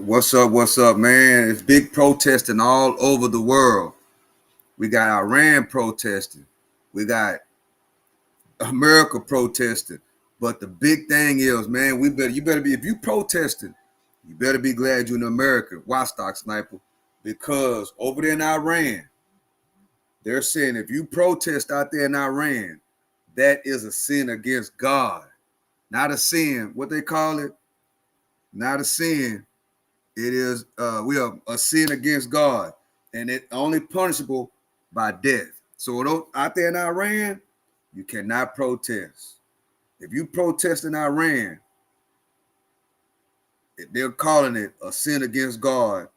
What's up, man? It's big protesting all over the world. We got Iran protesting. We got America protesting. But the big thing is, man, you better be, if you protesting, you better be glad you're in America. Why, Stock Sniper? Because over there in Iran, they're saying if you protest out there in Iran, that is a sin against God. Not a sin, what they call it? Not a sin. It is we are a sin against God, and it only punishable by death. So out there in Iran, you cannot protest. If you protest in Iran, they're calling it a sin against God,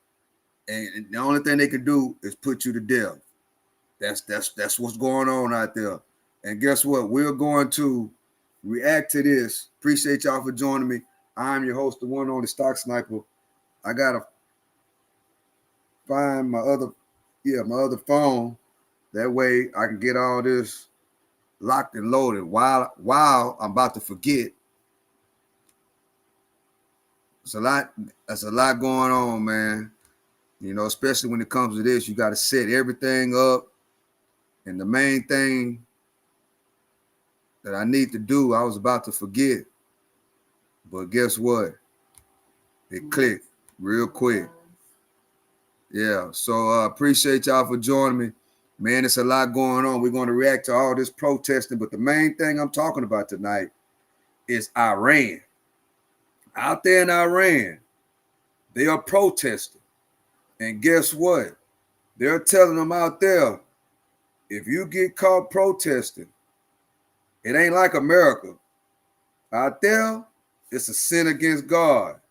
and the only thing they can do is put you to death. That's what's going on out there. And guess what? We're going to react to this. Appreciate y'all for joining me. I'm your host, the one on the Stock Sniper. I gotta find my other phone. That way I can get all this locked and loaded while I'm about to forget. That's a lot going on, man. You know, especially when it comes to this, you got to set everything up. And the main thing that I need to do, I was about to forget. But guess what? It clicked real quick. Yeah, so appreciate y'all for joining me. Man, it's a lot going on. We're going to react to all this protesting, but the main thing I'm talking about tonight is Iran. Out there in Iran, they are protesting. And guess what? They're telling them out there, if you get caught protesting, it ain't like America. Out there, it's a sin against God.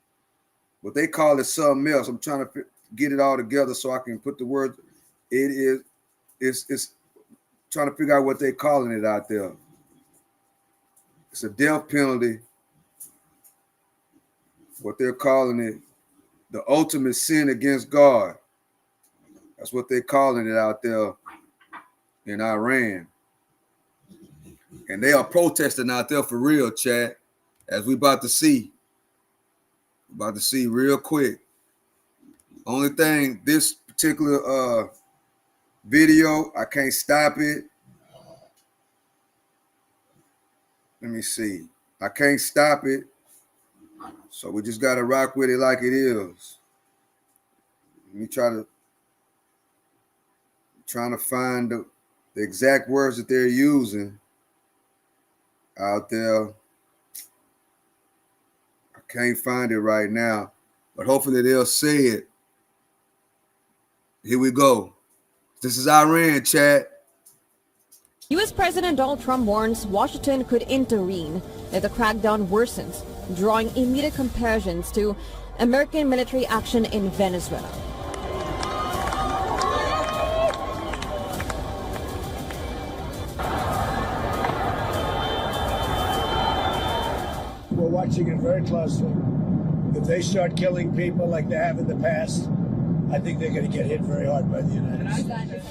But they call it something else. I'm trying to get it all together so I can put the words. It's trying to figure out what they're calling it out there. It's a death penalty. What they're calling it, the ultimate sin against God. That's what they're calling it out there in Iran. And they are protesting out there for real, chat, as we about to see. About to see real quick. Only thing, this particular video, I can't stop it. Let me see. I can't stop it. So we just got to rock with it like it is. Let me trying to find the exact words that they're using out there. I can't find it right now, but hopefully they'll say it. Here we go. This is Iran, chat. U.S. President Donald Trump warns Washington could intervene if the crackdown worsens, drawing immediate comparisons to American military action in Venezuela. We're watching it very closely. If they start killing people like they have in the past, I think they're going to get hit very hard by the United States.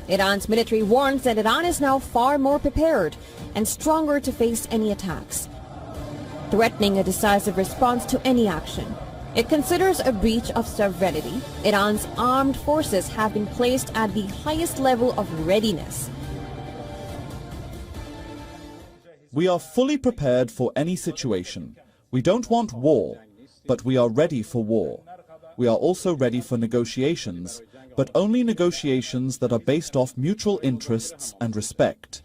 Iran's military warns that Iran is now far more prepared and stronger to face any attacks, threatening a decisive response to any action. It considers a breach of sovereignty. Iran's armed forces have been placed at the highest level of readiness. We are fully prepared for any situation. We don't want war, but we are ready for war. We are also ready for negotiations, but only negotiations that are based off mutual interests and respect.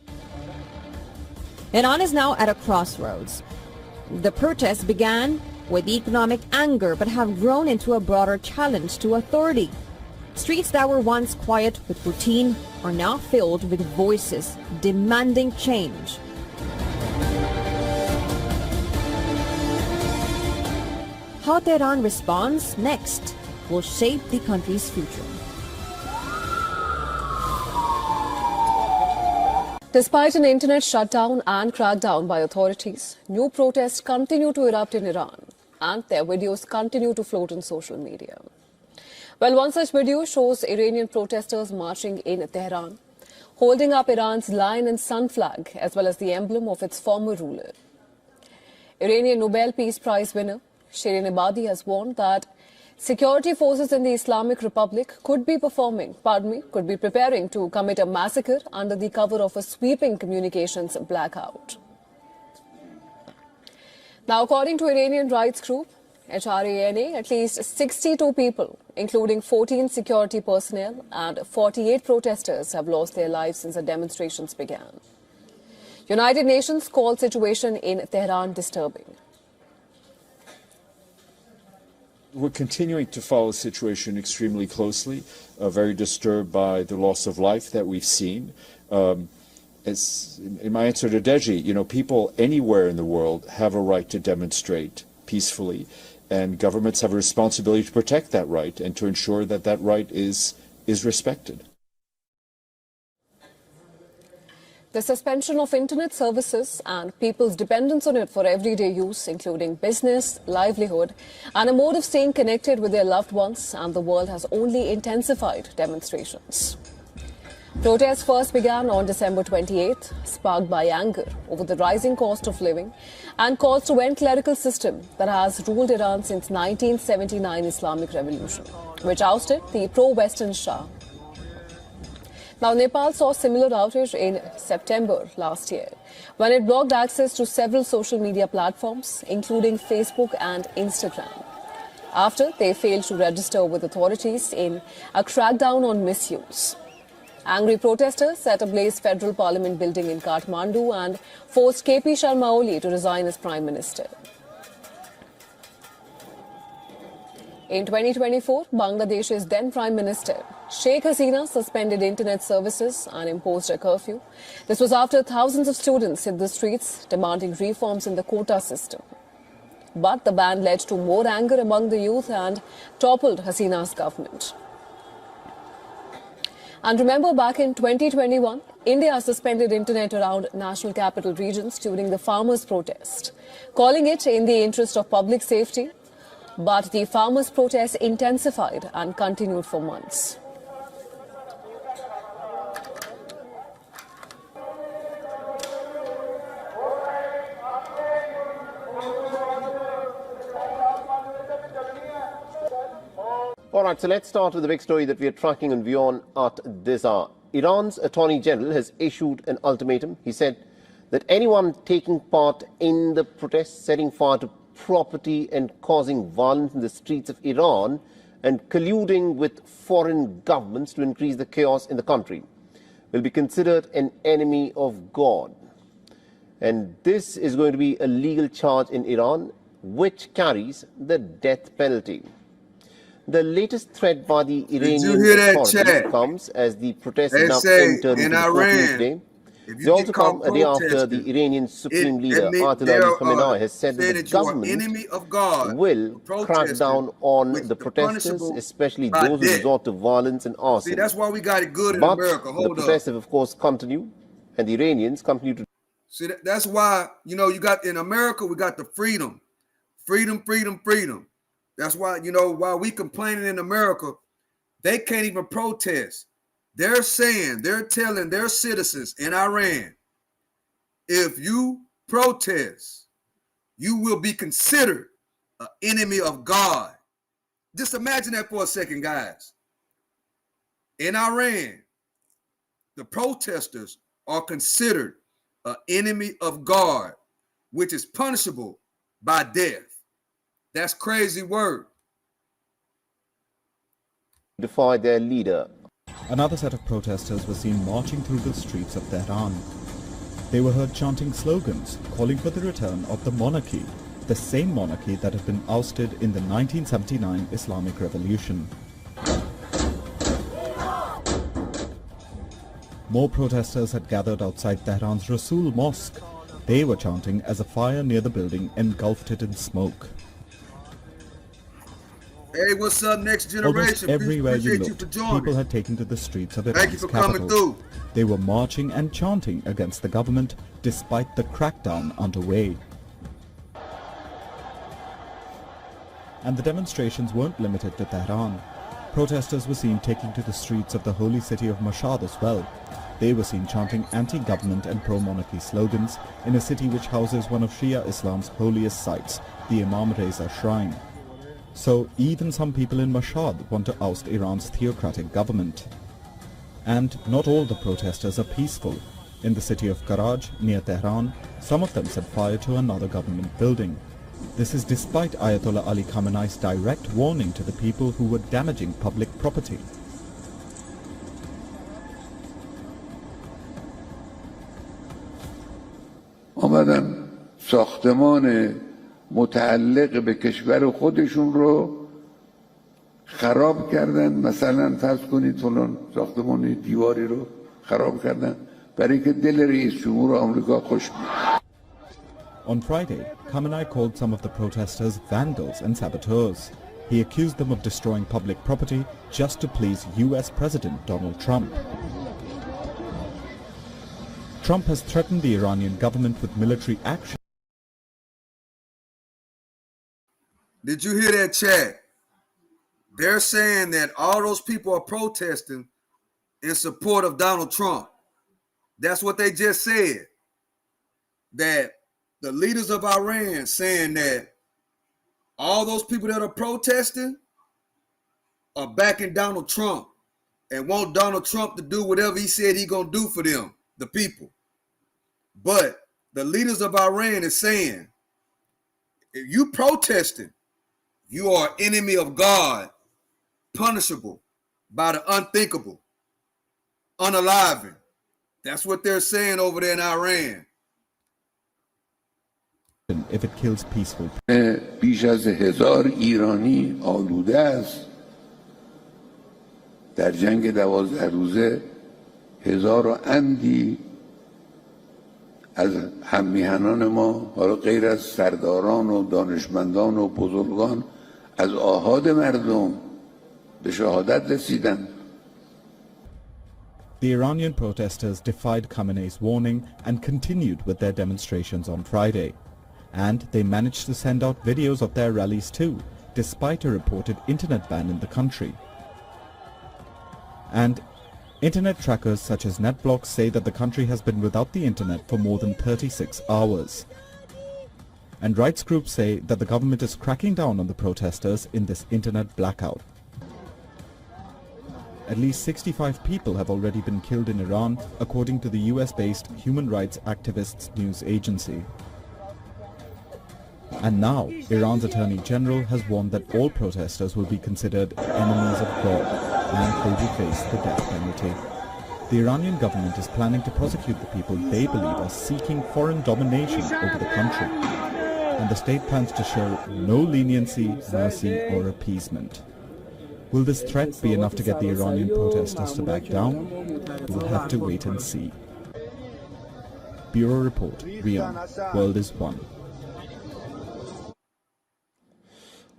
Iran is now at a crossroads. The protests began with economic anger but have grown into a broader challenge to authority. Streets that were once quiet with routine are now filled with voices demanding change. How Tehran responds next will shape the country's future. Despite an internet shutdown and crackdown by authorities, new protests continue to erupt in Iran, and their videos continue to float on social media. Well, one such video shows Iranian protesters marching in Tehran, holding up Iran's lion and sun flag, as well as the emblem of its former ruler. Iranian Nobel Peace Prize winner Shirin Ebadi has warned that security forces in the Islamic Republic could be preparing to commit a massacre under the cover of a sweeping communications blackout. Now, according to Iranian rights group HRANA, at least 62 people, including 14 security personnel and 48 protesters, have lost their lives since the demonstrations began. United Nations called situation in Tehran disturbing. We're continuing to follow the situation extremely closely, very disturbed by the loss of life that we've seen. As in my answer to Deji, people anywhere in the world have a right to demonstrate peacefully, and governments have a responsibility to protect that right and to ensure that that right is respected. The suspension of internet services and people's dependence on it for everyday use, including business, livelihood, and a mode of staying connected with their loved ones and the world, has only intensified demonstrations. Protests first began on December 28th, sparked by anger over the rising cost of living and calls to end clerical system that has ruled Iran since 1979 Islamic Revolution, which ousted the pro-Western Shah. Now, Nepal saw similar outrage in September last year, when it blocked access to several social media platforms, including Facebook and Instagram, after they failed to register with authorities in a crackdown on misuse. Angry protesters set ablaze Federal Parliament building in Kathmandu and forced KP Sharma Oli to resign as Prime Minister. In 2024, Bangladesh's then Prime Minister, Sheikh Hasina, suspended internet services and imposed a curfew. This was after thousands of students hit the streets demanding reforms in the quota system. But the ban led to more anger among the youth and toppled Hasina's government. And remember, back in 2021, India suspended internet around national capital regions during the farmers' protest, calling it in the interest of public safety. But the farmers' protests intensified and continued for months. All right, so let's start with the big story that we are tracking on WION at this hour. Iran's Attorney General has issued an ultimatum. He said that anyone taking part in the protests, setting fire to property and causing violence in the streets of Iran and colluding with foreign governments to increase the chaos in the country will be considered an enemy of God. And this is going to be a legal charge in Iran, which carries the death penalty. The latest threat by the Iranian authorities comes as the protests now entered into the 14th day. They also come a day after the Iranian Supreme Leader Ayatollah Ali Khamenei has said that the government will crack down on the protesters, especially those who resort to violence and arson. See, that's why we got it good in but America. Hold the protests have, of course, continued, and the Iranians continue to. See, that's why, you got in America, we got the freedom. Freedom, freedom, freedom. That's why, while we complaining in America, they can't even protest. They're telling their citizens in Iran, if you protest, you will be considered an enemy of God. Just imagine that for a second, guys. In Iran, the protesters are considered an enemy of God, which is punishable by death. That's crazy word. Defy their leader. Another set of protesters were seen marching through the streets of Tehran. They were heard chanting slogans calling for the return of the monarchy, the same monarchy that had been ousted in the 1979 Islamic Revolution. More protesters had gathered outside Tehran's Rasool Mosque. They were chanting as a fire near the building engulfed it in smoke. Hey, what's up, Next Generation? Almost everywhere you looked, people had taken to the streets of Iran's capital. They were marching and chanting against the government despite the crackdown underway. And the demonstrations weren't limited to Tehran. Protesters were seen taking to the streets of the holy city of Mashhad as well. They were seen chanting anti-government and pro-monarchy slogans in a city which houses one of Shia Islam's holiest sites, the Imam Reza Shrine. So even some people in Mashhad want to oust Iran's theocratic government. And not all the protesters are peaceful. In the city of Karaj, near Tehran, some of them set fire to another government building. This is despite Ayatollah Ali Khamenei's direct warning to the people who were damaging public property. آمدن ساختمان متعلق به کشور خودشون رو خراب کردن. مثلا فرض کنید فلان ساختمان دیواری رو خراب کردن برای که دل رئیس جمهور آمریکا خوش بیاد. On Friday, Khamenei called some of the protesters vandals and saboteurs. He accused them of destroying public property just to please US President Donald Trump. Trump has threatened the Iranian government with military action. Did you hear that, chat? They're saying that all those people are protesting in support of Donald Trump. That's what they just said. That the leaders of Iran saying that all those people that are protesting are backing Donald Trump and want Donald Trump to do whatever he said he's going to do for them, the people. But the leaders of Iran is saying, if you protesting, you are enemy of God, punishable by the unthinkable, unaliving. That's what they're saying over there in Iran. If it kills peaceful بیش از 1000 ایرانی آلوده است. در جنگ 12 روزه 1000 و اندی از هممیهنان ما، حالا غیر از سرداران و دانشمندان و بزرگان، از آحاد مردم به شهادت رسیدند. The Iranian protesters defied Khamenei's warning and continued with their demonstrations on Friday. And they managed to send out videos of their rallies too, despite a reported internet ban in the country. And internet trackers such as NetBlocks say that the country has been without the internet for more than 36 hours. And rights groups say that the government is cracking down on the protesters in this internet blackout. At least 65 people have already been killed in Iran, according to the US-based human rights activists news agency. And now, Iran's Attorney General has warned that all protesters will be considered enemies of God and they will face the death penalty. The Iranian government is planning to prosecute the people they believe are seeking foreign domination over the country. And the state plans to show no leniency, mercy or appeasement. Will this threat be enough to get the Iranian protesters to back down? We'll have to wait and see. Bureau Report, Riyadh, World is One.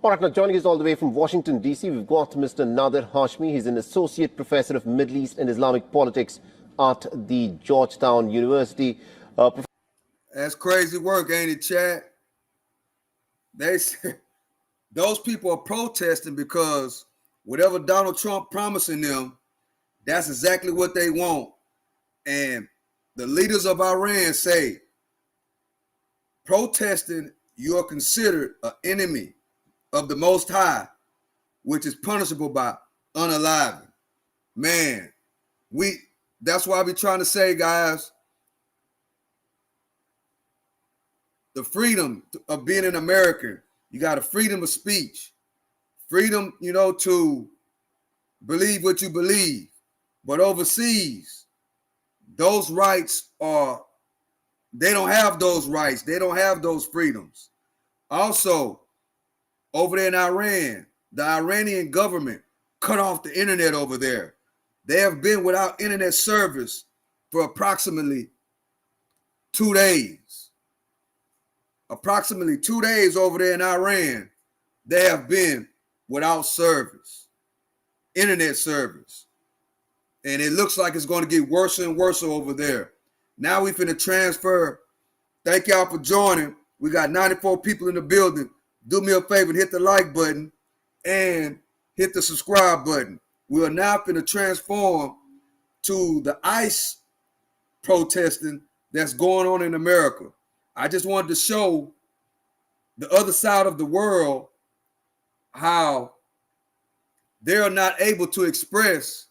All right, now joining us all the way from Washington, D.C., we've got Mr. Nader Hashmi. He's an Associate Professor of Middle East and Islamic Politics at the Georgetown University. That's crazy work, ain't it, Chad? They say those people are protesting because whatever Donald Trump promising them, that's exactly what they want. And the leaders of Iran say, protesting, you are considered an enemy of the Most High, which is punishable by unaliving. Man, that's why I be trying to say, guys, the freedom of being an American, you got a freedom of speech, freedom, to believe what you believe. But overseas, those rights they don't have those rights. They don't have those freedoms. Also, over there in Iran, the Iranian government cut off the internet over there. They have been without internet service for approximately 2 days. Approximately 2 days over there in Iran, they have been without service, internet service. And it looks like it's going to get worse and worse over there. Now we finna transfer. Thank y'all for joining. We got 94 people in the building. Do me a favor and hit the like button and hit the subscribe button. We are now finna transform to the ICE protesting that's going on in America. I just wanted to show the other side of the world how they're not able to express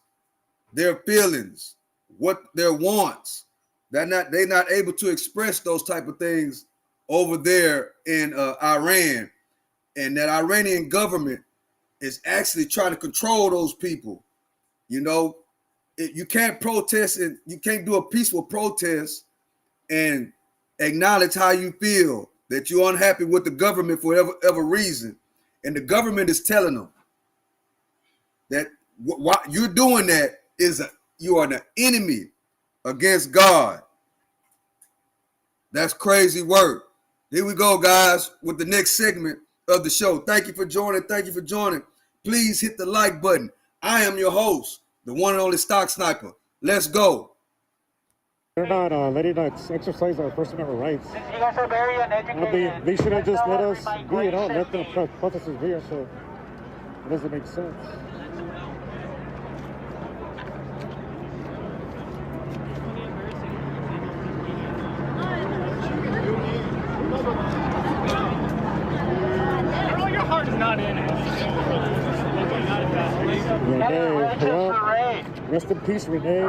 their feelings, what their wants. They're not able to express those type of things over there in Iran, and that Iranian government is actually trying to control those people. You know, you can't protest and you can't do a peaceful protest and acknowledge how you feel, that you're unhappy with the government for whatever reason, and the government is telling them that what you're doing that is you are an enemy against God. That's crazy work. Here we go, guys, with the next segment of the show. Thank you for joining. Thank you for joining. Please hit the like button. I am your host, the one and only Stock Sniper. Let's go. They're not letting us exercise our First Amendment rights. You guys are very uneducated. They should have just let us be, let the protesters be here, so it doesn't make sense. Your heart is not in it. Renee, rest in peace, Renee.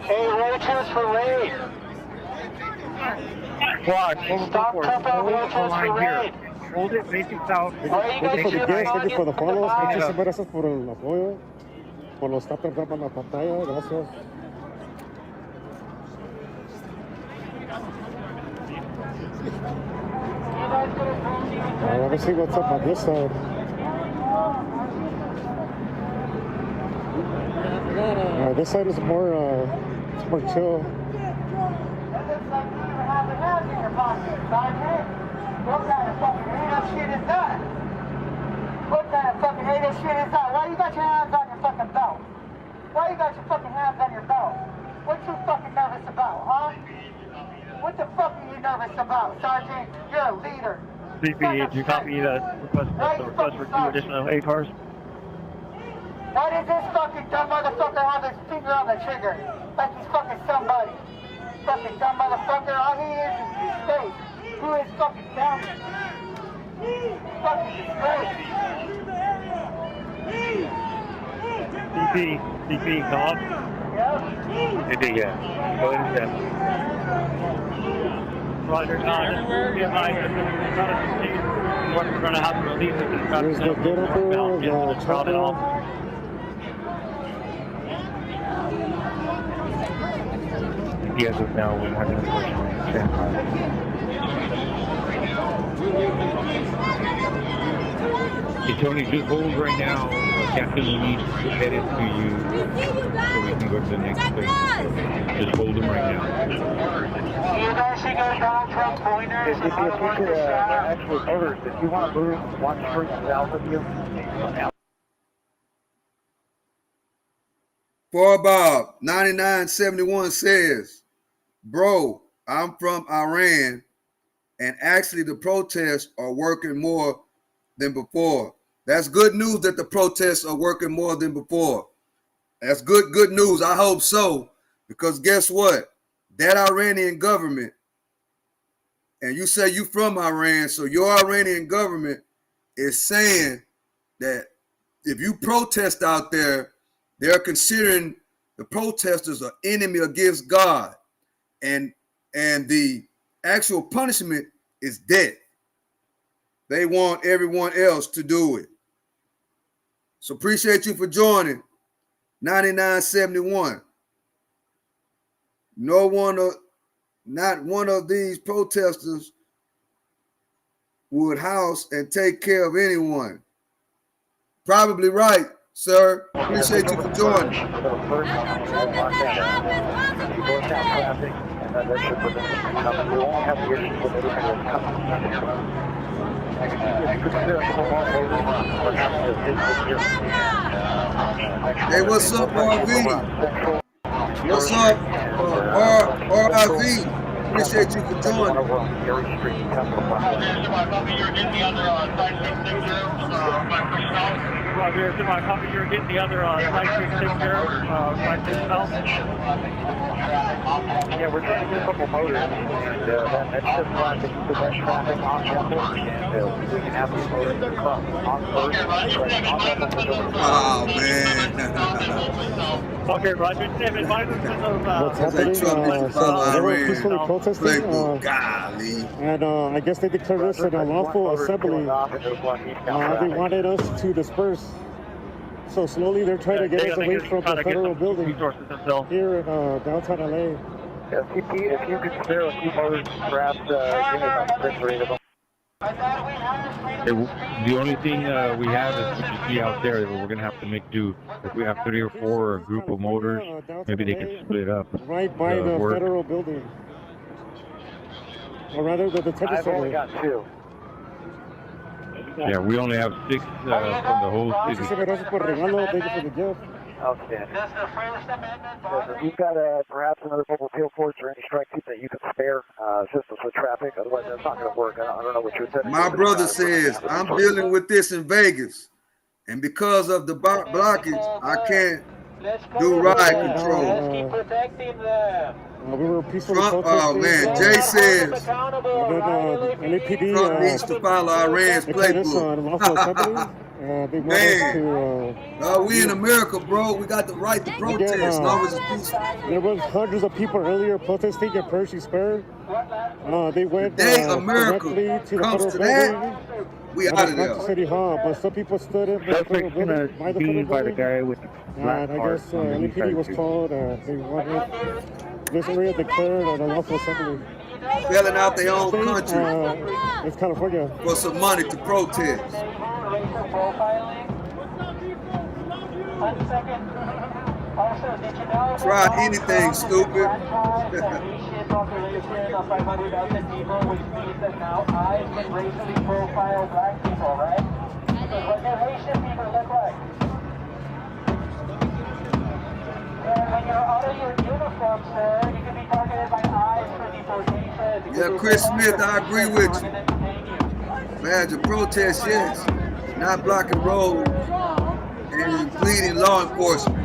Hey, roaches for raid. What? Stop pumping roaches for raid. Hold it facing south. Thank you for the follows. Muchísimas gracias por el apoyo. Por los tapas en la pantalla. Gracias. Let me see what's up on this side. This side is more, it's more chill. That looks like you even have the hands in your pocket, Sergeant. What kind of fucking hate-up shit is that? What kind of fucking hate-up shit is that? Why you got your hands on your fucking belt? Why you got your fucking hands on your belt? What you fucking nervous about, huh? What the fuck are you nervous about, Sergeant? You're a leader. CP, you copy the request for 2 additional A cars? Why does this fucking dumb motherfucker have his finger on the trigger? Like he's fucking somebody. Fucking dumb motherfucker. All he is his face. Who is fucking dumb? Fucking disgrace. CP, come up. Yep. Yeah. Go ahead and step. Roger, be advised that it's not a succeed. What we're going to have to release is it's got to crowd it off. As of now, we have an stand by. Hey, Tony, just hold right now. Captain will need to head it to you so we can go to the next place. Just hold him right now. You guys see Donald Trump pointers? If you appreciate actual voters, if you want to move, want to bring them down with you. For Bob 9971 says, bro, I'm from Iran, and actually the protests are working more than before. That's good news that the protests are working more than before. That's good news. I hope so, because guess what? That Iranian government, and you say you from Iran, so your Iranian government is saying that if you protest out there, they're considering the protesters an enemy against God. And the actual punishment is death. They want everyone else to do it. So appreciate you for joining. 9971. Not one of these protesters would house and take care of anyone. Probably right, sir. Appreciate you for joining. Hey, what's up, RV? What's up, RIV? Appreciate you for joining. Roger, it's in my copy. You're getting the other flight 66 here, flight 6 now. Yeah, we're trying to get a couple motors, and that's just fine to keep that traffic on tempo, and we can have these motors across on first, Oh, man. Okay, Roger. Tim, advise us of What's happening? Trump needs to follow They were Iran peacefully protesting, playbook. Golly. and I guess they declared this an unlawful assembly. They wanted us to disperse. So slowly they're trying to get us away from the federal building here in downtown LA. If you could spare a few motors, perhaps give us a sprint rate of them. The only thing we have is what you see out there that we're going to have to make do. If we have 3 or 4 or a group of motors, maybe they can split up. Right by the work. federal building. Or rather the detention I've center. only got 2. Yeah, we only have 6 from the whole city. Thank you for the gift. Outstanding. If you've got perhaps another mobile field force or any strike team that you can spare, assistance with traffic, otherwise that's not going to work. I don't know what you're saying. My brother says, I'm dealing with this in Vegas, and because of the blockage, I can't do ride control. Let's keep protecting them. We were peacefully Trump, protesting. oh man, Jay says LAPD Trump needs to follow Iran's playbook. Man, we in America, bro. We got the right to protest as long as it's peaceful. There was hundreds of people earlier protesting at Pershing Square. They went America directly to the comes federal to that, building. we out of there. City Hall, but some people stood in the federal building, by the federal by the building. guy with the black And I heart guess on the LAPD was inside. called. They wanted this area declared an unlawful assembly. Selling out their own country It's California. for some money to protest. Try anything, stupid. When you're out of your uniform, sir, you can be targeted by eyes for deportation. Yeah, Chris Smith, I agree with you. Badge of protest, yes. Not blocking roads and pleading law enforcement.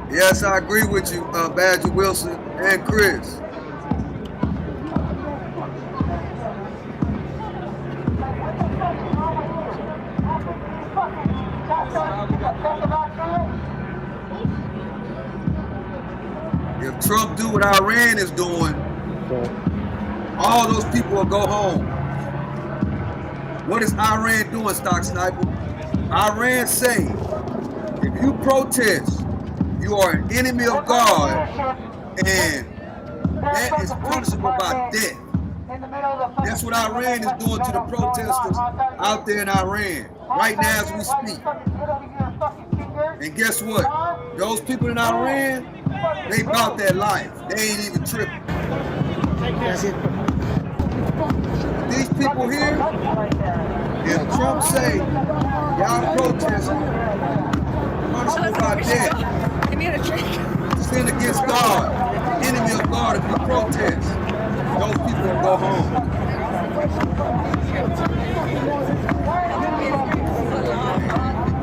Yes, I agree with you, Badger Wilson and Chris. If Trump do what Iran is doing, all those people will go home. What is Iran doing, Stock Sniper? Iran saying, if you protest, you are an enemy of God, and that is punishable by death. That's what Iran is doing to the protesters out there in Iran, right now as we speak. And guess what? Those people in Iran, they about that life. They ain't even tripping. These people here, if Trump say, y'all protesting, punishable by death, sin against God, enemy of God if you protest, those people will go home.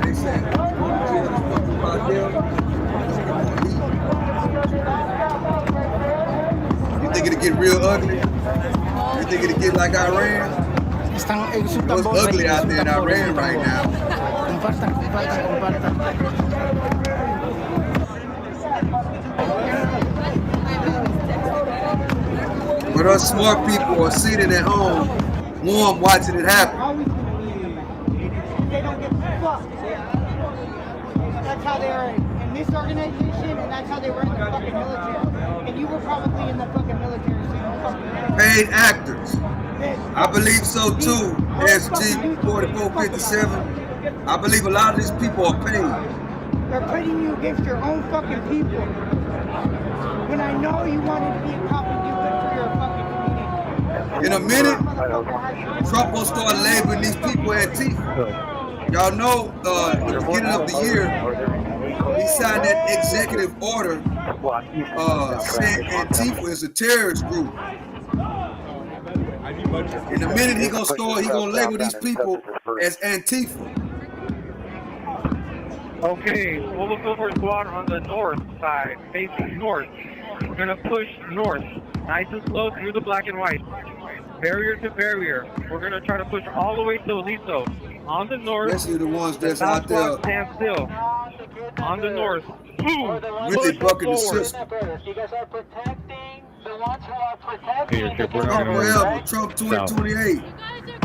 They say, you think it'll get real ugly? You think it'll get like Iran? It's ugly out there in Iran right now. But us smart people are sitting at home, warm, watching it happen. They don't get fucked. That's how they are in this organization, and that's how they were in the fucking military. And you were probably in the fucking military, so you don't fucking know. Paid actors. I believe so too, SG 4457. I believe a lot of these people are paid. They're pitting you against your own fucking people. When I know you wanted to be a cop and do good for your fucking community. In a minute, Trump will start labeling these people Antifa. Y'all know, at the beginning of the year, he signed that executive order saying Antifa is a terrorist group. In a minute, he gonna label these people as Antifa. Okay, we'll look over squad on the north side, facing north. We're going to push north, nice and slow through the black and white. Barrier to barrier. We're going to try to push all the way to Aliso. On the north, Especially the ones the that's south out there squad stand still. On the north, boom, really push bucking the forward. system. You guys are protecting the ones who are protecting Here, Chip, we're Trump gonna forever, move Trump south. 2028.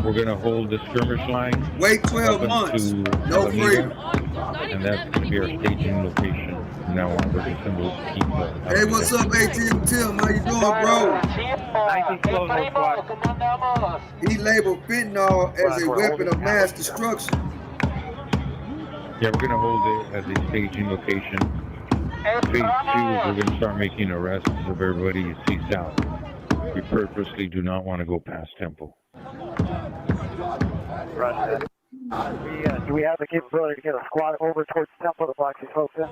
We're going to hold the skirmish line Wait up 12 months. into No Alameda, freedom. and that's going to be our staging location. From now on, we're just going to keep Hey, what's up, ATM Tim? How you doing, bro? Nice and slow, no squad. He labeled fentanyl as a weapon of mass destruction. Yeah, we're going to hold it as a staging location. Phase 2, we're going to start making arrests of everybody you see south. We purposely do not want to go past Temple. Right. Do we have the capability to get a squad over towards Temple to box these folks in?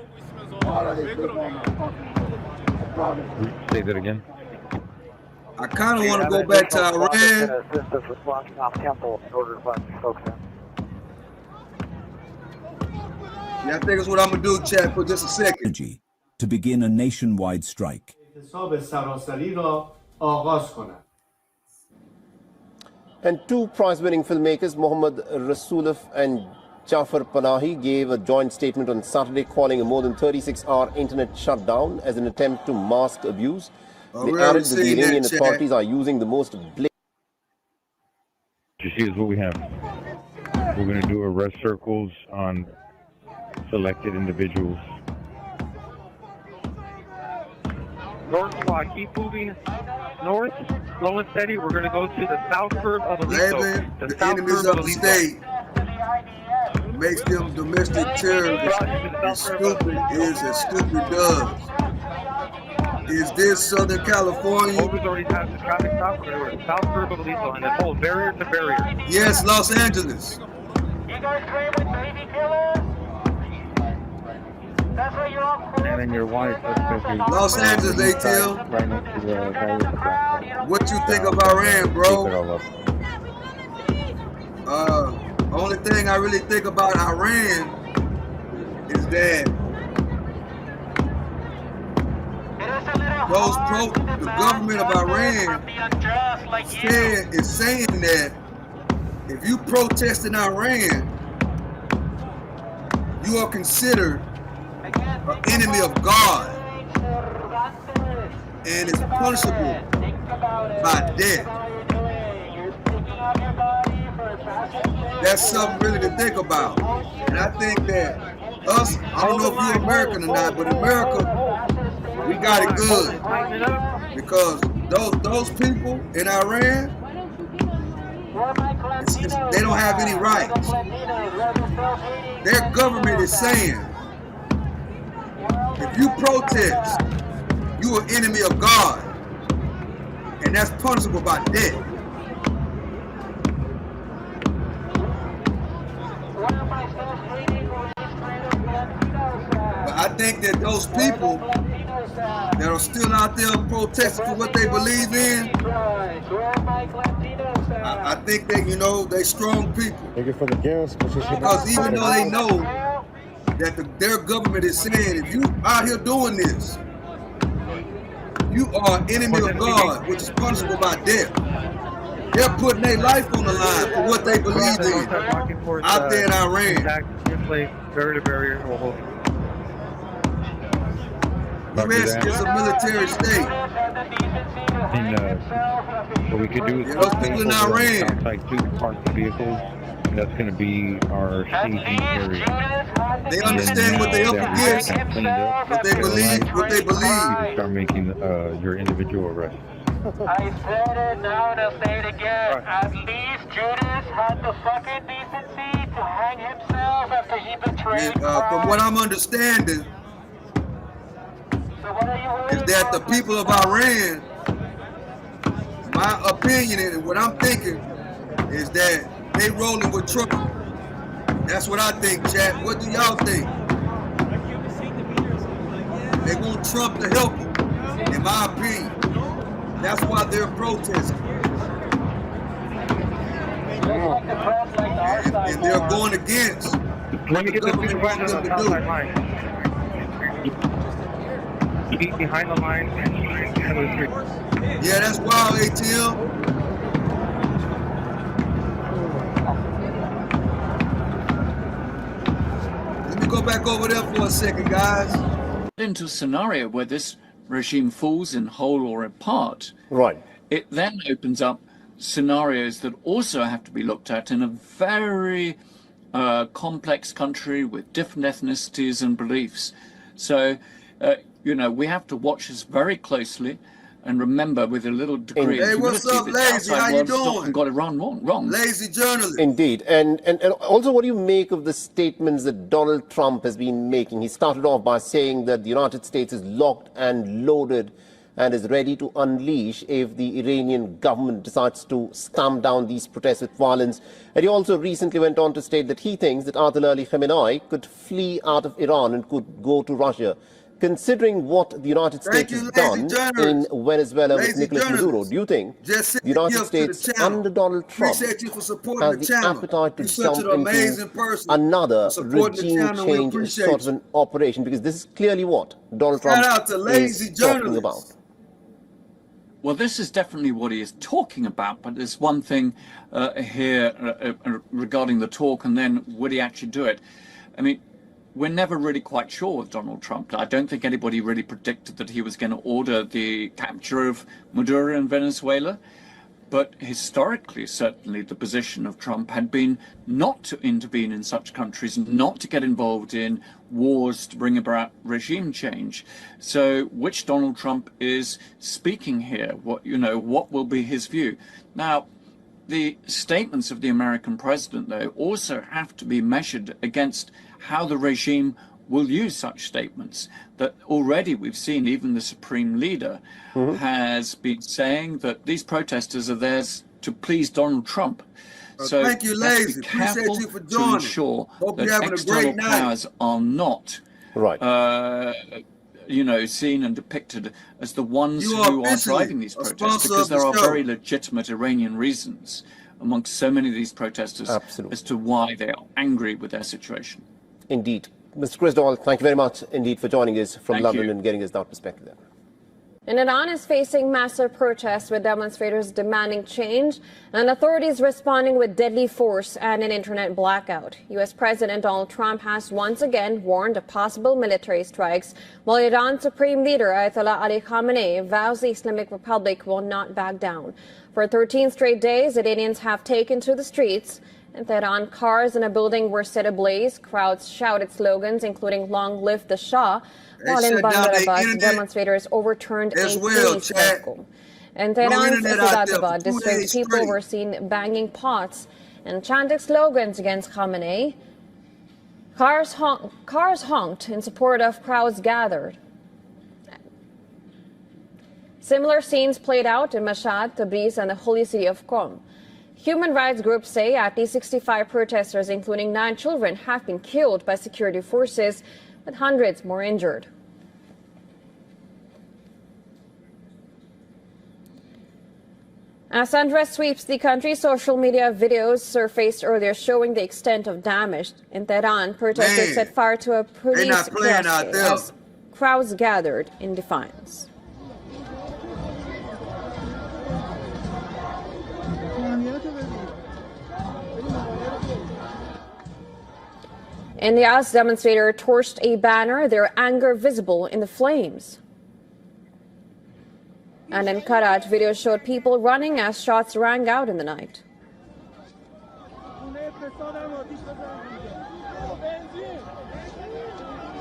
Say that again. I kind of want to go back to Iran. Assist us with blocking off Temple in order to box these folks in. Yeah, I think that's what I'm going to do, chat, for just a second. To begin a nationwide strike. And two prize-winning filmmakers, Mohammad Rasulov and Jafar Panahi, gave a joint statement on Saturday calling a more than 36-hour internet shutdown as an attempt to mask abuse. They added that the Iranian authorities are using the most blatant. You see is what we have. We're going to do arrest circles on selected individuals. North squad, keep moving north, slow and steady. We're going to go to the south curve of Aliso. The enemies of the state makes them domestic terrorists as stupid does. Is this Southern California? Over's already passed the traffic stop. We're going to go to the south curve of Aliso and then hold barrier to barrier. Yes, Los Angeles. You guys play with baby killers? That's what you're all And then your wife, Los Angeles, ATL. Right next to the What you think of Iran, bro? Only thing I really think about Iran is that the government of Iran is saying that if you protest in Iran, you are considered an enemy of God, and it's punishable by death. That's something really to think about. And I think that us, I don't know if you're American or not, but in America, we got it good. Because those people in Iran, they don't have any rights. Their government is saying, if you protest, you are an enemy of God, and that's punishable by death. But I think that those people that are still out there protesting for what they believe in, I think that, they strong people. Because even though they know that their government is saying, if you out here doing this, you are an enemy of God, which is punishable by death. They're putting their life on the line for what they believe in out there in Iran. U.S. is a military state. And what we could do is those people in Iran, outside two parked vehicles. And that's going to be our staging area. They understand what they're up against, what they believe. You can start making your individual arrests. I said it, now I'll say it again. At least Judas had the fucking decency to hang himself after he betrayed Christ. From what I'm understanding, is that the people of Iran, my opinion and what I'm thinking is that they rolling with Trump. That's what I think, chat. What do y'all think? They want Trump to help them, in my opinion. That's why they're protesting. And they're going against Let me get the government wants supervisor on them the to do. outside line. Be behind the line and the street. Yeah, that's wild, ATM. Let me go back over there for a second, guys. Into a scenario where this regime falls in whole or in part, right, it then opens up scenarios that also have to be looked at in a very complex country with different ethnicities and beliefs. So, we have to watch this very closely and remember with a little degree of Hey, what's humility up, that the Lazy? How outside you world has doing? often got it wrong. Lazy journalist. Indeed. And also, what do you make of the statements that Donald Trump has been making? He started off by saying that the United States is locked and loaded and is ready to unleash if the Iranian government decides to stamp down these protests with violence. And he also recently went on to state that he thinks that Ayatollah Ali Khamenei could flee out of Iran and could go to Russia. Considering what the United States has done in Venezuela with Nicolas Maduro, do you think the United States under Donald Trump has the appetite to jump into another regime change sort of an operation? Because this is clearly what Donald Trump is talking about. Well, this is definitely what he is talking about, but there's one thing here regarding the talk, and then would he actually do it? I mean, we're never really quite sure with Donald Trump. I don't think anybody really predicted that he was going to order the capture of Maduro in Venezuela. But historically, certainly, the position of Trump had been not to intervene in such countries, not to get involved in wars to bring about regime change. So, which Donald Trump is speaking here? What will be his view? Now, the statements of the American president, though, also have to be measured against how the regime will use such statements. That already we've seen even the supreme leader has been saying that these protesters are there to please Donald Trump. So thank you, let's Lazy. be careful Appreciate you for to joining. ensure Hope that you're having a external great night. powers are not seen and depicted as the ones You are who are officially driving these a protests, sponsor because of the there are show. very legitimate Iranian reasons amongst so many of these protesters as to why they are angry with their situation. Indeed. Mr. Chris Doyle, thank you very much indeed for joining us from Thank London you. and getting us that perspective there. And Iran is facing massive protests with demonstrators demanding change and authorities responding with deadly force and an internet blackout. U.S. President Donald Trump has once again warned of possible military strikes, while Iran's Supreme Leader Ayatollah Ali Khamenei vows the Islamic Republic will not back down. For 13 straight days, Iranians have taken to the streets. In Tehran, cars in a building were set ablaze. Crowds shouted slogans including "Long live the Shah," while in Bandar demonstrators overturned a police vehicle. In Tehran's Saadatabad district, people were seen banging pots and chanting slogans against Khamenei. Cars honked in support of crowds gathered. Similar scenes played out in Mashhad, Tabriz, and the holy city of Qom. Human rights groups say at least 65 protesters, including 9 children, have been killed by security forces, with hundreds more injured. As unrest sweeps the country, social media videos surfaced earlier showing the extent of damage. In Tehran, protesters set fire to a police crossway as crowds gathered in defiance. In the Yazd, demonstrator torched a banner, their anger visible in the flames. And in Karaj, videos showed people running as shots rang out in the night.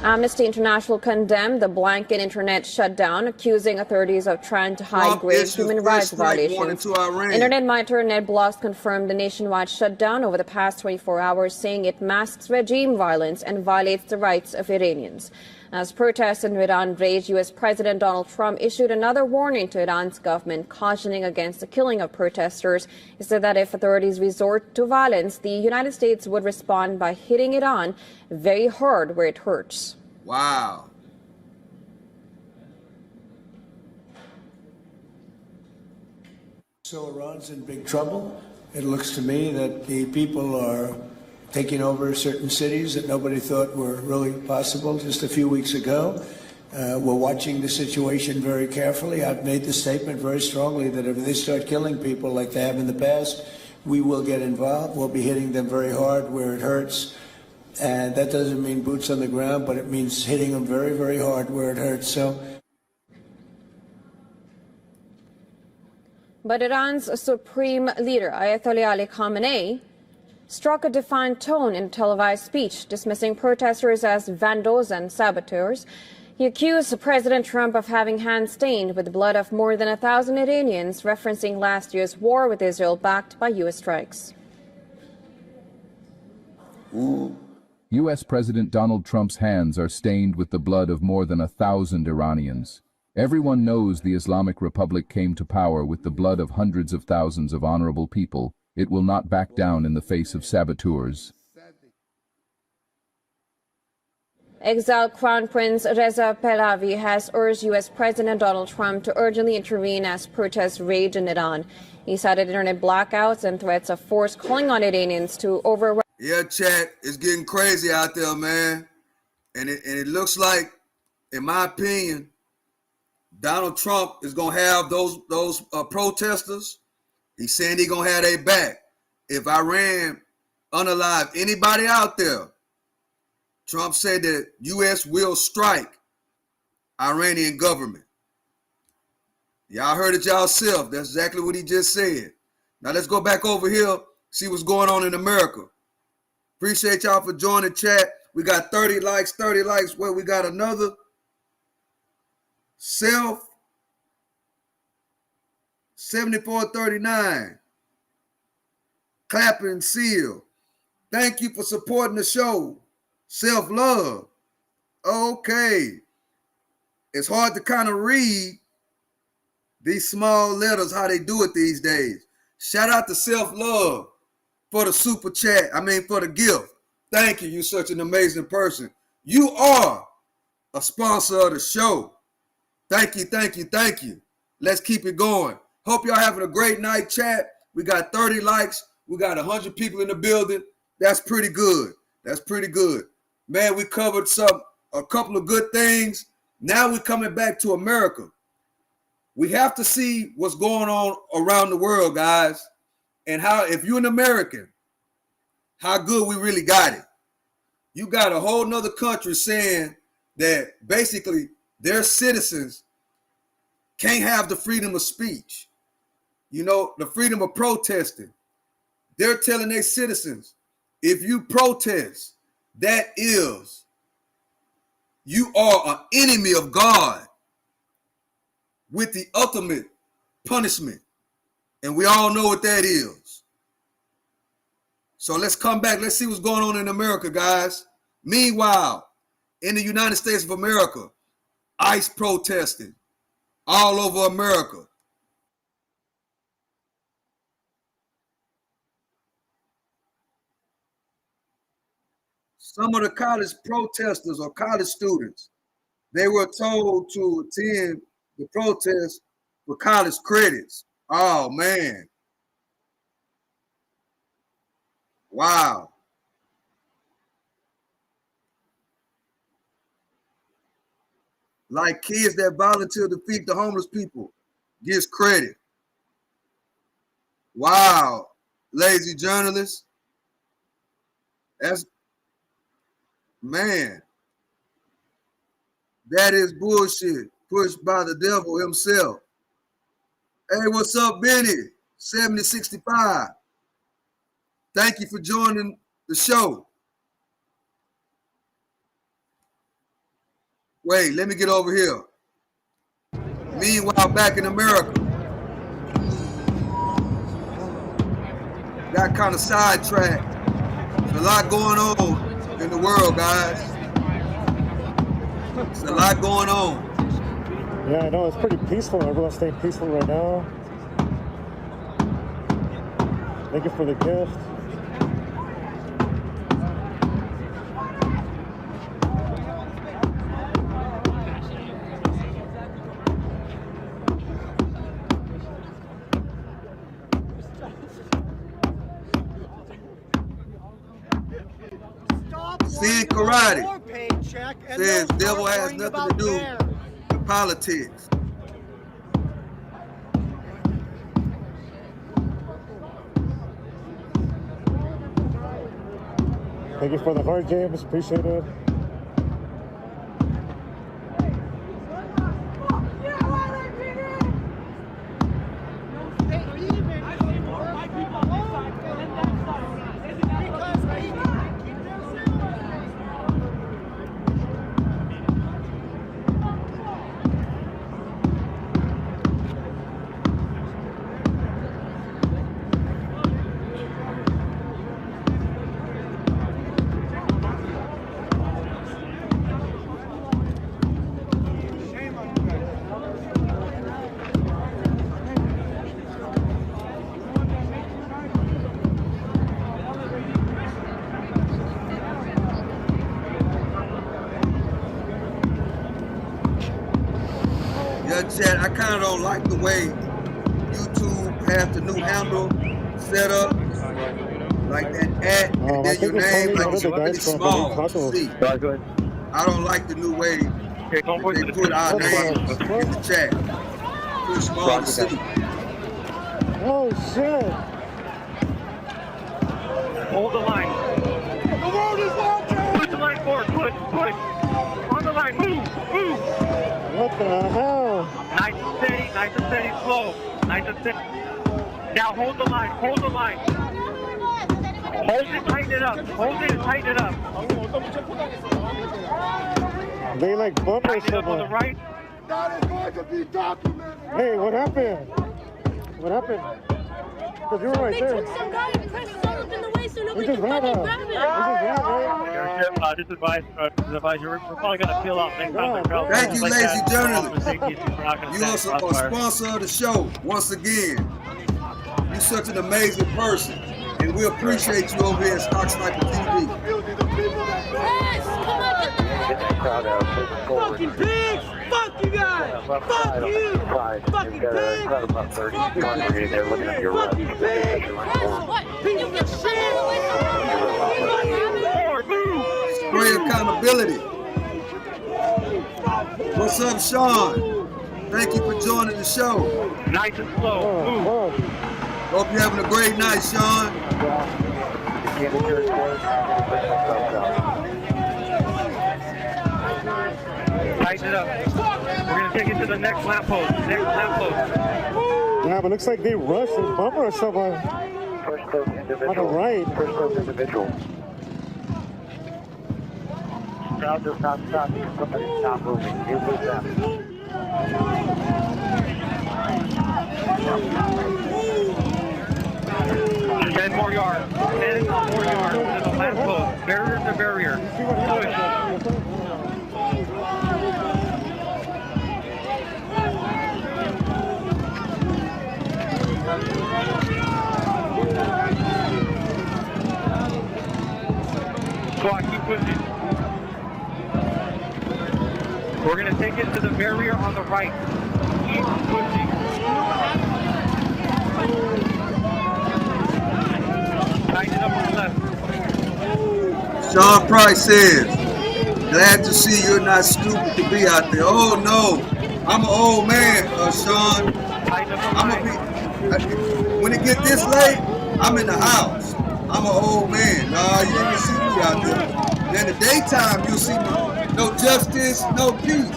Amnesty International condemned the blanket internet shutdown, accusing authorities of trying to hide grave human rights violations. Internet monitor NetBlocks confirmed the nationwide shutdown over the past 24 hours, saying it masks regime violence and violates the rights of Iranians. As protests in Iran rage, U.S. President Donald Trump issued another warning to Iran's government, cautioning against the killing of protesters. He said that if authorities resort to violence, the United States would respond by hitting Iran very hard where it hurts. Wow. So Iran's in big trouble. It looks to me that the people are taking over certain cities that nobody thought were really possible just a few weeks ago. We're watching the situation very carefully. I've made the statement very strongly that if they start killing people like they have in the past, we will get involved. We'll be hitting them very hard where it hurts. And that doesn't mean boots on the ground, but it means hitting them very, very hard where it hurts. So. But Iran's supreme leader, Ayatollah Ali Khamenei, struck a defiant tone in a televised speech, dismissing protesters as vandals and saboteurs. He accused President Trump of having hands stained with the blood of more than 1,000 Iranians, referencing last year's war with Israel backed by U.S. strikes. U.S. President Donald Trump's hands are stained with the blood of more than 1,000 Iranians. Everyone knows the Islamic Republic came to power with the blood of hundreds of thousands of honorable people. It will not back down in the face of saboteurs. Exiled Crown Prince Reza Pahlavi has urged U.S. President Donald Trump to urgently intervene as protests rage in Iran. He cited internet blackouts and threats of force, calling on Iranians to override. Yeah, chat, it's getting crazy out there, man. And it looks like, in my opinion, Donald Trump is going to have those protesters. He's saying he's going to have their back. If Iran unalive anybody out there, Trump said that U.S. will strike Iranian government. Y'all heard it yourself. That's exactly what he just said. Now let's go back over here, see what's going on in America. Appreciate y'all for joining the chat. We got 30 likes. Well, we got another self 7439. Clapping seal. Thank you for supporting the show. Self-love. Okay. It's hard to kind of read these small letters, how they do it these days. Shout out to Self-love for the super chat. For the gift. Thank you. You're such an amazing person. You are a sponsor of the show. Thank you. Let's keep it going. Hope y'all having a great night, chat. We got 30 likes. We got 100 people in the building. That's pretty good. Man, we covered a couple of good things. Now we're coming back to America. We have to see what's going on around the world, guys, and how, if you're an American, how good we really got it. You got a whole nother country saying that basically their citizens can't have the freedom of speech, the freedom of protesting. They're telling their citizens, if you protest, that is, you are an enemy of God with the ultimate punishment. And we all know what that is. So let's come back. Let's see what's going on in America, guys. Meanwhile, in the United States of America, ICE protesting all over America. Some of the college protesters or college students, they were told to attend the protest for college credits. Oh, man. Wow. Like kids that volunteer to feed the homeless people gets credit. Wow. Lazy journalists. Man, that is bullshit pushed by the devil himself. Hey, what's up, Benny? 7065. Thank you for joining the show. Wait, let me get over here. Meanwhile, back in America, got kind of sidetracked. There's a lot going on in the world, guys. There's a lot going on. Yeah, I know, it's pretty peaceful. Everyone's staying peaceful right now. Thank you for the gift. Says devil has nothing to do with politics. Thank you for the heart, James. Appreciate it. Yeah, Chad, I kind of don't like the way YouTube has the new handle set up, like that at, and then your name like it's really small to see. I don't like the new way they put our names in the chat. Too small to see. Oh shit! Hold the line. The road is watching! Push the line forward, push. On the line, move. What the hell? Nice and steady, slow. Nice and steady. Now hold the line. Hold it, tighten it up. Hold it and tighten it up. They like bump or Tighten it up on the something. right. That is going to be documented. Hey, what happened? What happened? Because you were right there. They took some guy and pressed something in the way so nobody just could ran fucking out. grab it. This is right? This advice, we're probably going to peel off next time. Thank you, lazy journalist. You are a sponsor of the show once again. You're such an amazing person, and we appreciate you over here at Stock Sniper TV. Yes, come on, get the Crowd out, Fucking pigs! Fuck you guys! Fuck you! Fucking pigs! crowd of about 30 congregating there looking at your rest. Fucking pigs! What? You get the shit away Great accountability. What's up, Sean? Thank you for joining the show. Nice and slow. Hope you're having a great night, Sean. Tighten it up. We're going to take it to the next lamp post. Yeah, but it looks like they rushed and bumper or someone. First close individual. On the right. First close individual. Crowd does not stop. Somebody stop moving. You move them. 10 more yards. 10 more yards to the lamp post. Barrier to barrier. Push. Squad, keep pushing. We're going to take it to the barrier on the right. Keep pushing. Tighten it up on the left. Sean Price says, glad to see you're not stupid to be out there. Oh no, I'm an old man, Sean. When it get this late, I'm in the house. I'm an old man. Nah, you ain't gonna see me out there. In the daytime, you'll see me. No justice, no peace.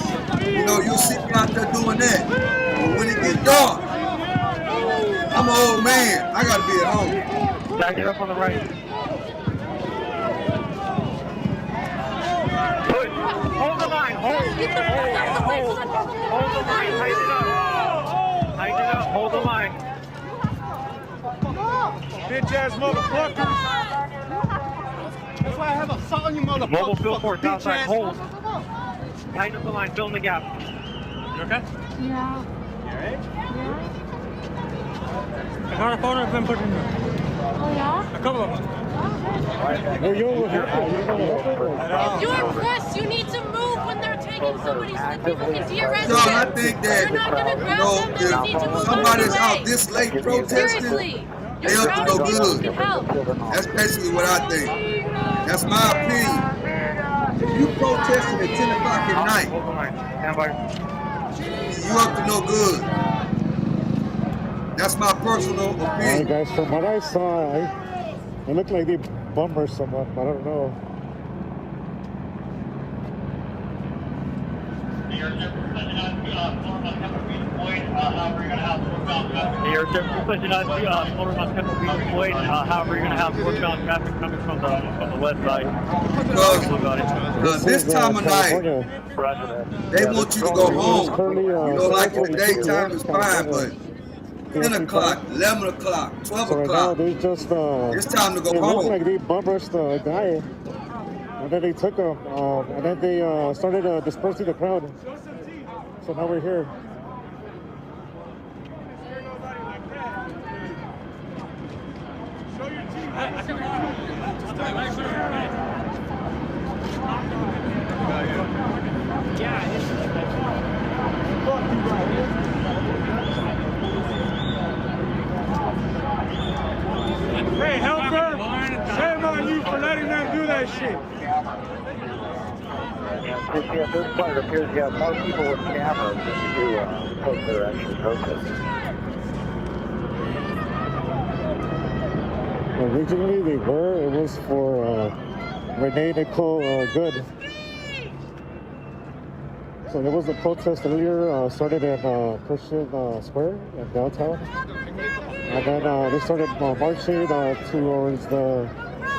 You know, you'll see me out there doing that. But when it get dark, I'm an old man. I gotta be at home. Back it up on the right. Push. Hold the line. Hold the line. Tighten it up. Tighten it up. Hold the line. Bitch ass motherfuckers! That's why I have assault on you, motherfucker. Mobile field force outside. Hold. Tighten up the line. Fill in the gap. You okay? Yeah. You alright? Yeah. I got a photo of him put in there. Oh, yeah? A couple of them. You're press. You need to move when they're taking somebody's people into your residence. Sean, I think that, You're not going to grab them. You need to move somebody's out out this late protesting, Seriously. they up to no good. That's basically what I think. That's my opinion. You protesting at 10 o'clock at night. You up to no good. That's my personal opinion. All right, guys, from what I saw, it looked like they bum rushed someone, but I don't know. However, you're going to have northbound traffic coming from the west side. This time of night, they want you to go home. You know, like in the daytime is fine, but 10 o'clock, 11 o'clock, 12 so right o'clock. Now they just, it's time to go it home. It looked like they bum rushed the guy, and then they took him, and then they started dispersing the crowd. So now we're here. Hey, helper! Shame on you for letting them do that shit. Yeah, at this point, it appears you have more people with cameras than you do folks that are actually protesting. Originally, they were. It was for Renee Nicole Good. So there was a protest earlier, started at Christian Square in downtown. And then they started marching towards the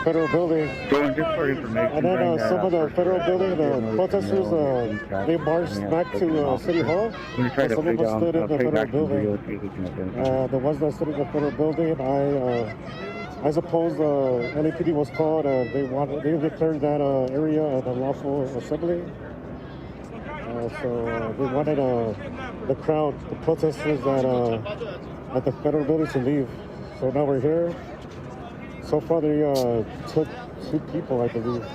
federal building. And then some of the federal building, the protesters, they marched back to City Hall. And some of us stood in the federal building. The ones that stood in the federal building, I suppose LAPD was called. They declared that area an unlawful assembly. So they wanted the crowd, the protesters at the federal building to leave. So now we're here. So far they took 2 people, I believe.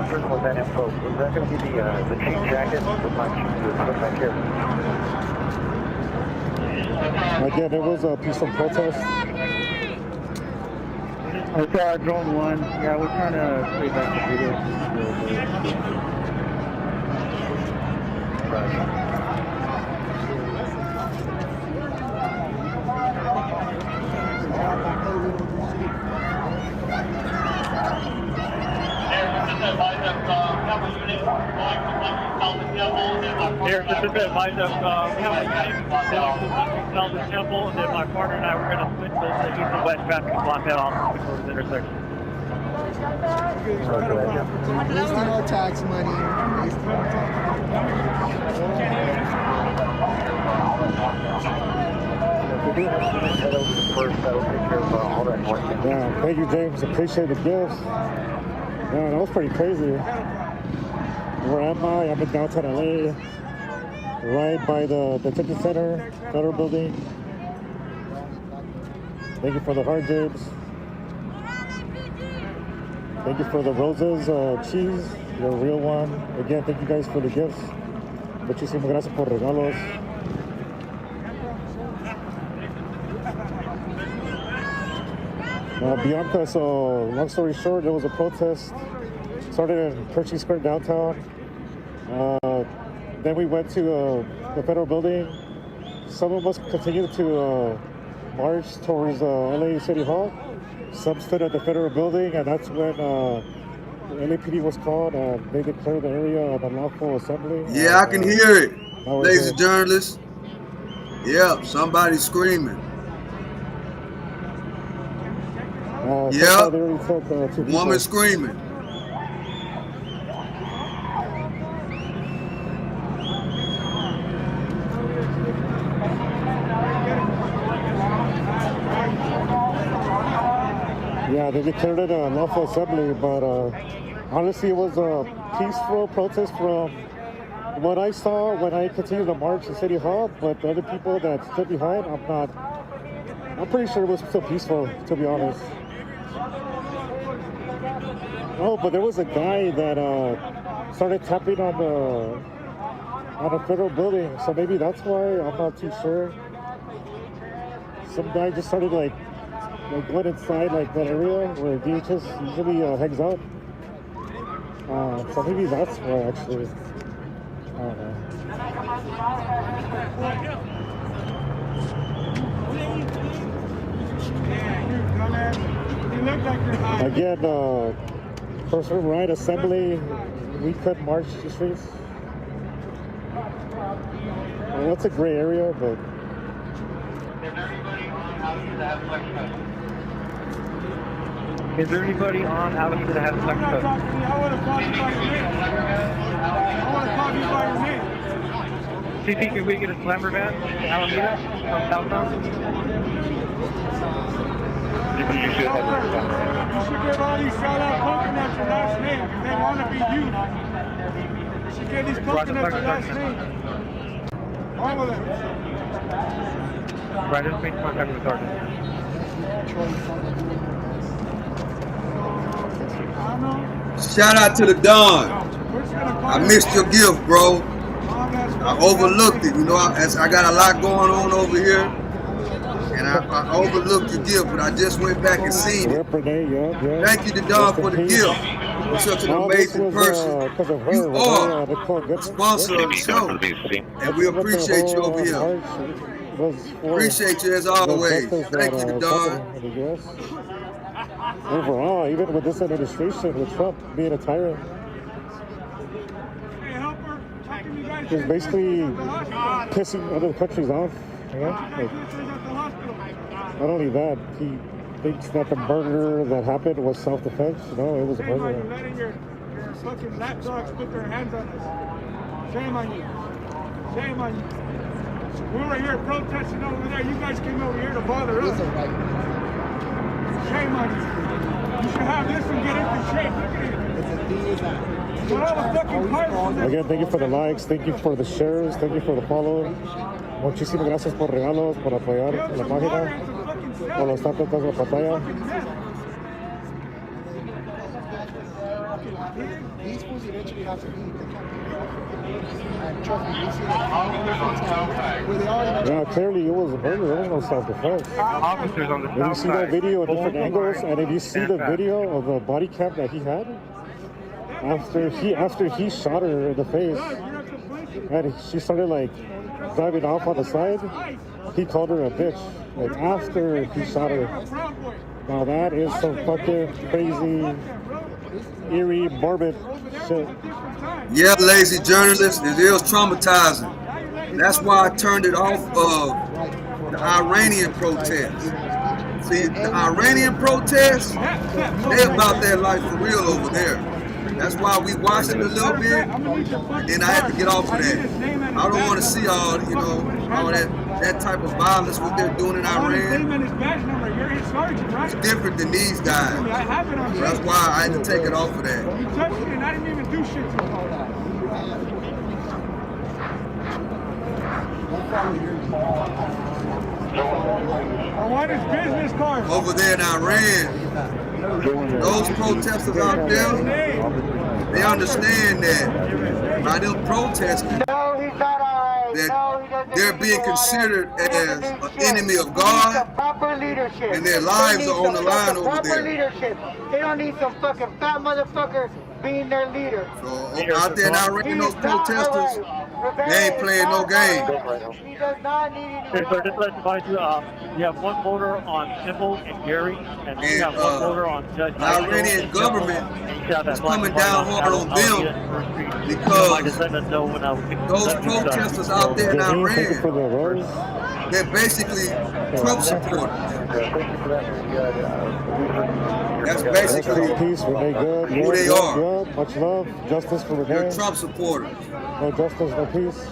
First of all, that info, is that going to be the cheap jacket? Again, it was a peaceful protest. Okay, drone 1. Yeah, we're trying to play back the video. Here, just to advise us, we have a unit going to sell the temple, and then my partner and I were going to switch the east and west traffic and block that off before the intersection. Wasting our tax money. Yeah, thank you, James. Appreciate the gifts. Yeah, that was pretty crazy. Where am I? I'm in downtown LA, right by the detention center, federal building. Thank you for the heart, James. Thank you for the roses, cheese, the real one. Again, thank you guys for the gifts. Muchísimas gracias por regalos. Bianca, so long story short, there was a protest. Started in Christian Square downtown. Then we went to the federal building. Some of us continued to march towards LA City Hall. Some stood at the federal building, and that's when LAPD was called. They declared the area an unlawful assembly. Yeah, I can hear it, ladies and journalists. Yep, somebody's screaming. Yep, woman screaming. Yeah, they declared it a lawful assembly, but honestly, it was a peaceful protest from what I saw when I continued to march to City Hall. But the other people that stood behind, I'm pretty sure it was still peaceful, to be honest. Oh, but there was a guy that started tapping on the federal building, so maybe that's why. I'm not too sure. some guy just started like going inside like that area where DHS usually hangs out. So maybe that's why actually. I don't know. Again, First Right Assembly, we could march the streets. Well, it's a gray area, but. Is there anybody on Alameda that has a flex code? I want to call you by your name. I want to call you by your name. Do you think if we get a slammer van to Alameda from southbound? You should give all these sellout coconuts your last name because they want to be you. You should give these coconuts your last name. All of them. Right, just make contact with the sergeant. Shout out to the Don. I missed your gift, bro. I overlooked it. You know, I got a lot going on over here, and I overlooked your gift, but I just went back and seen it. Thank you to Don for the gift. You're such an amazing person. You are a sponsor of the show, and we appreciate you over here. Appreciate you as always. Thank you to Don. Overall, even with this administration, with Trump being a tyrant, he's basically pissing other countries off. You know? Like, not only that, he thinks that the murder that happened was self-defense. No, it was a murder. You're letting your fucking lapdogs put their hands on us. Shame on you. Shame on you. We were here protesting over there. You guys came over here to bother us. Shame on you. You should have this and get into shape. Look at it. Again, thank you for the likes, thank you for the shares, thank you for the follow. Muchísimas gracias por regalos, por apoyar la página, por los tantos de la pantalla. These fools eventually have to leave the country. And trust me, we see that where they are. Yeah, clearly it was a murder. There was no self-defense. Officers on the south If you see that video at different angles, and if you see the video of the body cam that he had, after he shot her in the face, and she started like driving off on the side, he called her a bitch. Like after he shot her. Now that is some fucking crazy, eerie, morbid shit. Yeah, lazy journalist, it is traumatizing. That's why I turned it off of the Iranian protests. See, the Iranian protests, they're about their life for real over there. That's why we watched it a little bit, and then I had to get off of that. I don't want to see all, you know, all that type of violence, what they're doing in Iran. It's different than these guys. So that's why I had to take it off of that. You touched it and I didn't even do shit to you. I want his business card. Over there in Iran, those protesters out there, they understand that by them protesting, that they're being considered as an enemy of God, and their lives are on the line over there. Leadership. They don't need some fucking fat motherfucker being their leader. So out there in Iran, those protesters, they ain't playing no game. He does not need any. Okay, so just to advise you, you have one voter on Temple and Gary, and you have one voter on Judge. The Iranian government is coming down hard on them because those protesters out there in Iran, they're basically Trump supporters. That's basically who they are. Much love, justice for Renee. They're Trump supporters. No justice, no peace.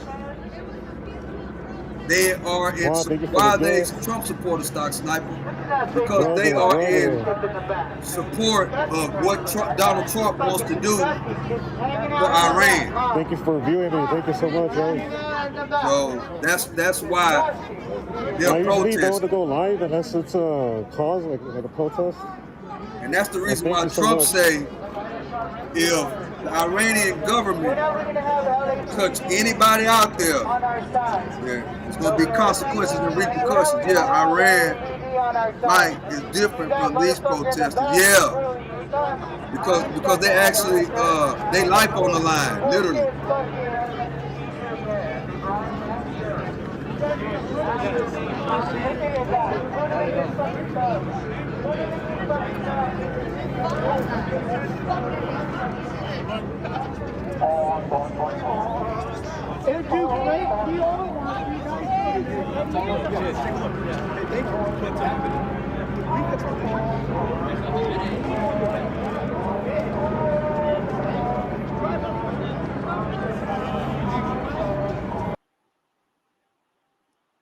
They are in. Why are they Trump supporters, Stock Sniper? Because they are in support of what Donald Trump wants to do for Iran. Thank you for viewing me. Thank you so much, man. So that's why they're protesting. I usually don't want to go live unless it's a cause, like a protest. And that's the reason why Trump say if the Iranian government touch anybody out there, yeah, it's gonna be consequences and repercussions. Yeah, Iran, like, is different from these protesters. Yeah, because they actually they life on the line, literally. Thank you, Frank. We all want you guys to take a look. What's happening?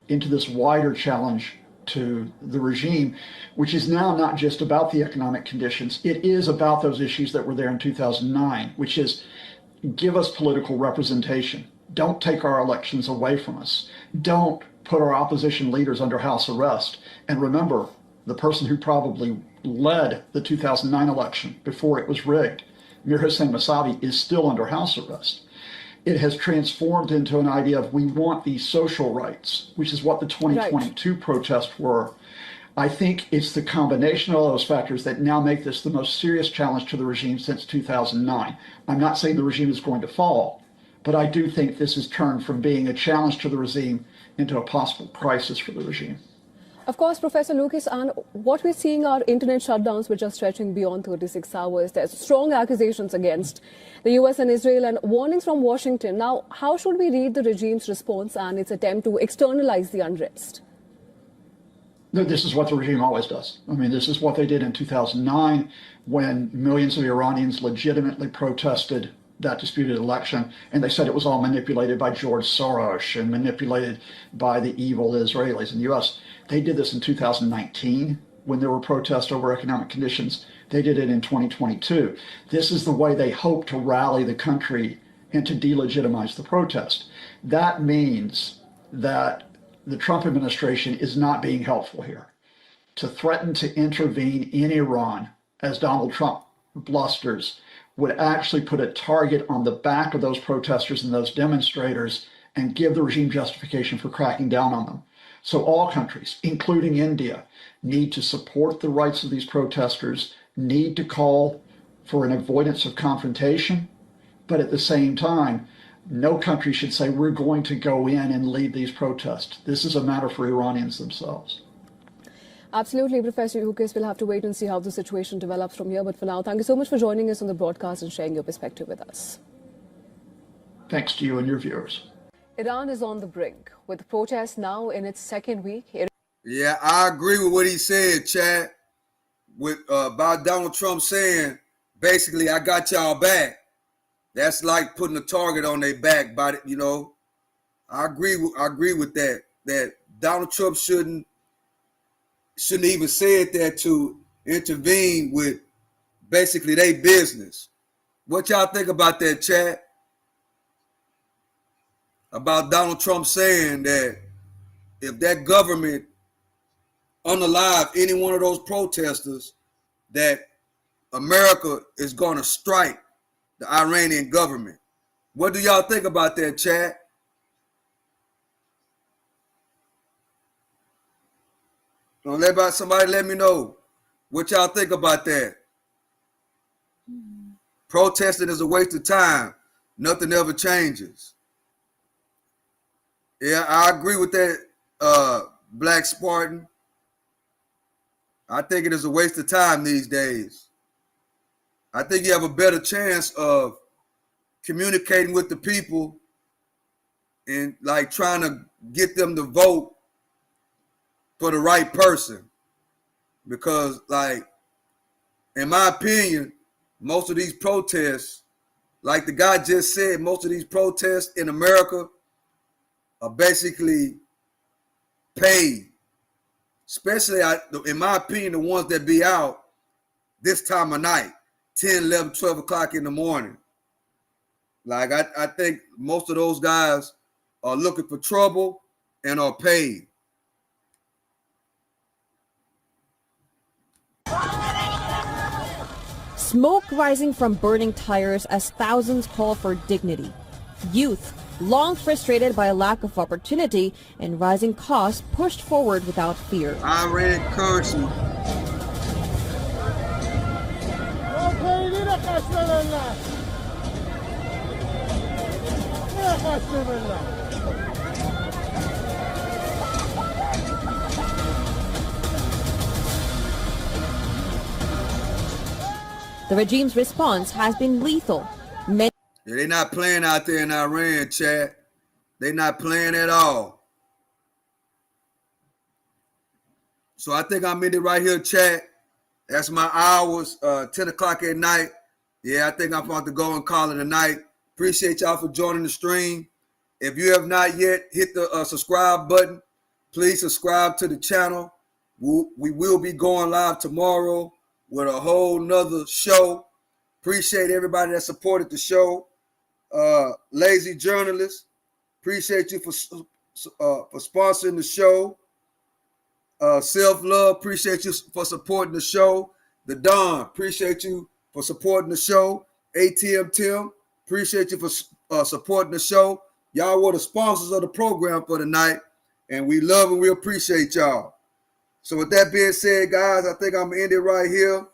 Into this wider challenge to the regime, which is now not just about the economic conditions. It is about those issues that were there in 2009, which is give us political representation. Don't take our elections away from us. Don't put our opposition leaders under house arrest. And remember, the person who probably led the 2009 election before it was rigged, Mir Hossein Mousavi, is still under house arrest. It has transformed into an idea of we want these social rights, which is what the 2022 protests were. I think it's the combination of all those factors that now make this the most serious challenge to the regime since 2009. I'm not saying the regime is going to fall, but I do think this has turned from being a challenge to the regime into a possible crisis for the regime. Of course, Professor Lucas, and what we're seeing are internet shutdowns which are stretching beyond 36 hours. There's strong accusations against the US and Israel and warnings from Washington. Now, how should we read the regime's response and its attempt to externalize the unrest? This is what the regime always does. I mean, this is what they did in 2009 when millions of Iranians legitimately protested that disputed election, and they said it was all manipulated by George Soros and manipulated by the evil Israelis in the US. They did this in 2019 when there were protests over economic conditions. They did it in 2022. This is the way they hope to rally the country and to delegitimize the protest. That means that the Trump administration is not being helpful here. To threaten to intervene in Iran, as Donald Trump blusters, would actually put a target on the back of those protesters and those demonstrators and give the regime justification for cracking down on them. So all countries, including India, need to support the rights of these protesters, need to call for an avoidance of confrontation, but at the same time, no country should say we're going to go in and lead these protests. This is a matter for Iranians themselves. Absolutely, Professor Lucas. We'll have to wait and see how the situation develops from here. But for now, thank you so much for joining us on the broadcast and sharing your perspective with us. Thanks to you and your viewers. Iran is on the brink, with the protests now in its second week. Yeah, I agree with what he said, Chad, with about Donald Trump saying, basically, I got y'all back. That's like putting a target on their back. But I agree with that. That Donald Trump shouldn't even said that to intervene with basically their business. What y'all think about that, Chad? About Donald Trump saying that if that government unalive any one of those protesters, that America is going to strike the Iranian government. What do y'all think about that, Chad? Somebody let me know what y'all think about that. Protesting is a waste of time. Nothing ever changes. Yeah, I agree with that, Black Spartan. I think it is a waste of time these days. I think you have a better chance of communicating with the people and like trying to get them to vote for the right person. Because like, in my opinion, most of these protests, like the guy just said, most of these protests in America are basically paid. Especially, in my opinion, the ones that be out this time of night, 10, 11, 12 o'clock in the morning. Like, I think most of those guys are looking for trouble and are paid. Smoke rising from burning tires as thousands call for dignity. Youth, long frustrated by a lack of opportunity and rising costs, pushed forward without fear. Iran currency. The regime's response has been lethal. Yeah, they're not playing out there in Iran, chat. They're not playing at all. So I think I'm in it right here, chat. That's my hours, 10 o'clock at night. Yeah, I think I'm about to go and call it a night. Appreciate y'all for joining the stream. If you have not yet hit the subscribe button, please subscribe to the channel. We will be going live tomorrow with a whole nother show. Appreciate everybody that supported the show. Lazy Journalist, appreciate you for sponsoring the show. Self-Love, appreciate you for supporting the show. The Don, appreciate you for supporting the show. ATM Tim, appreciate you for supporting the show. Y'all were the sponsors of the program for tonight, and we love and we appreciate y'all. So with that being said, guys, I think I'm going to end it right here.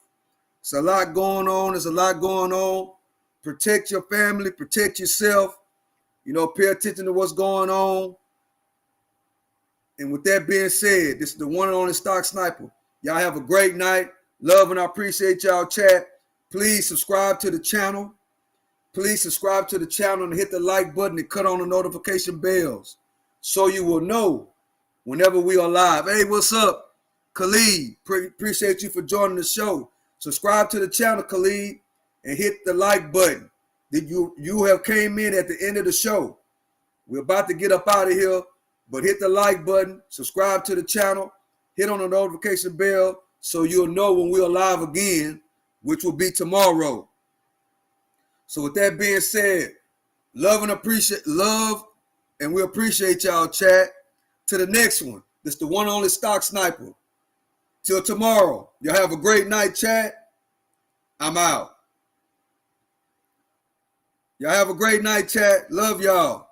It's a lot going on. There's a lot going on. Protect your family. Protect yourself. You know, pay attention to what's going on. And with that being said, this is the one and only Stock Sniper. Y'all have a great night. Love and I appreciate y'all, chat. Please subscribe to the channel. Please subscribe to the channel and hit the like button and cut on the notification bells so you will know whenever we are live. Hey, what's up, Khalid? Appreciate you for joining the show. Subscribe to the channel, Khalid, and hit the like button. You have came in at the end of the show. We're about to get up out of here, but hit the like button, subscribe to the channel, hit on the notification bell so you'll know when we're live again, which will be tomorrow. So with that being said, love and we appreciate y'all, chat. To the next one. This is the one and only Stock Sniper. Till tomorrow. Y'all have a great night, chat. I'm out. Y'all have a great night, chat. Love y'all.